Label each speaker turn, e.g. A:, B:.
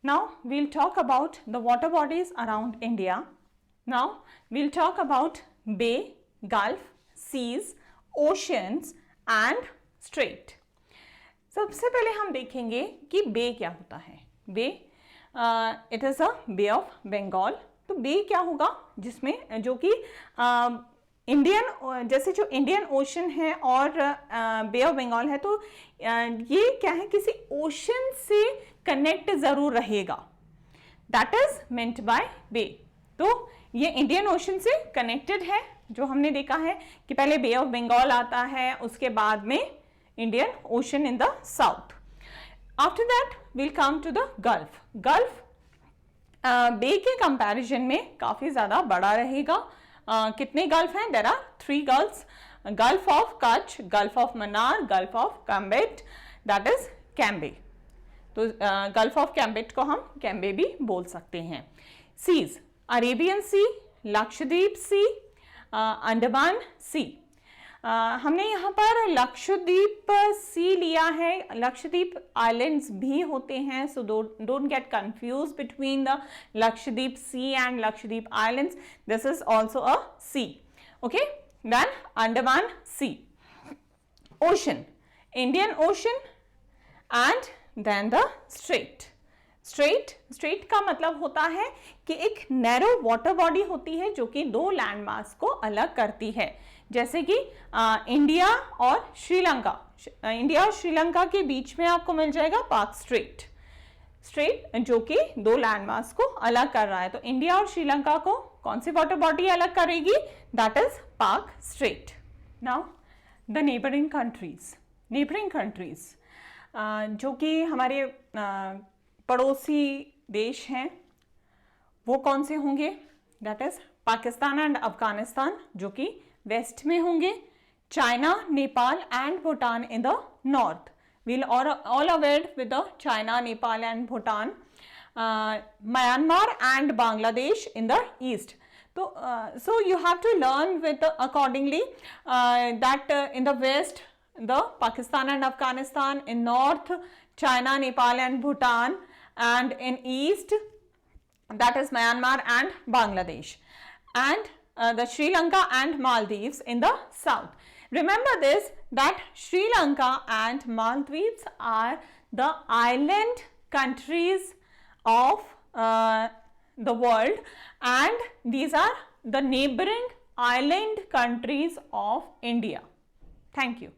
A: Now we'll talk about the water bodies around India. Now we'll talk about bay, gulf, seas, oceans and strait. सबसे पहले हम देखेंगे कि बे क्या होता है. Bay it is a bay of Bengal. तो बे क्या होगा, जिसमें जो कि इंडियन, जैसे जो इंडियन ओशन है और बे ऑफ बंगाल है, तो ये क्या है, किसी ओशन से कनेक्ट जरूर रहेगा. दैट इज मेंट बाय बे. तो ये इंडियन ओशन से कनेक्टेड है, जो हमने देखा है कि पहले बे ऑफ बंगाल आता है, उसके बाद में Indian ocean in the south. After that will come to the gulf. Gulf bay के कंपैरिजन में काफी ज्यादा बड़ा रहेगा. कितने गल्फ हैं? There are 3 gulfs. Gulf of Kutch, gulf of Mannar, gulf of Khambhat, that is Cambay. तो गल्फ ऑफ कैम्बेट को हम कैम्बे भी बोल सकते हैं. Seas, Arabian sea, Lakshadweep sea, Andaman sea. हमने यहाँ पर लक्षद्वीप सी लिया है. लक्षद्वीप आइलैंड्स भी होते हैं, so don't get confuse between the Lakshadweep sea and Lakshadweep islands. This is also a sea. Okay, then Andaman sea. Ocean, Indian ocean and then the strait. Strait का मतलब होता है कि एक नैरो वाटर बॉडी होती है जो कि 2 लैंड मास को अलग करती है. जैसे कि इंडिया और श्रीलंका. इंडिया और श्रीलंका के बीच में आपको मिल जाएगा पाक स्ट्रेट, जो कि 2 लैंड मास को अलग कर रहा है. तो इंडिया और श्रीलंका को कौन सी वाटर बॉडी अलग करेगी? दैट इज पाक straight. Now the neighbouring countries जो कि हमारे पड़ोसी देश हैं, वो कौन से होंगे? That is Pakistan and Afghanistan, जो कि वेस्ट में होंगे. China, Nepal and Bhutan in the north. We'll all aware with the China, Nepal and Bhutan. Myanmar and Bangladesh in the east. तो so you have to learn with accordingly that in the west the Pakistan and Afghanistan, in north China, Nepal and Bhutan, and in east that is Myanmar and Bangladesh, and the Sri Lanka and Maldives in the south. Remember this, that Sri Lanka and Maldives are the island countries of the world, and these are the neighboring island countries of India. Thank you.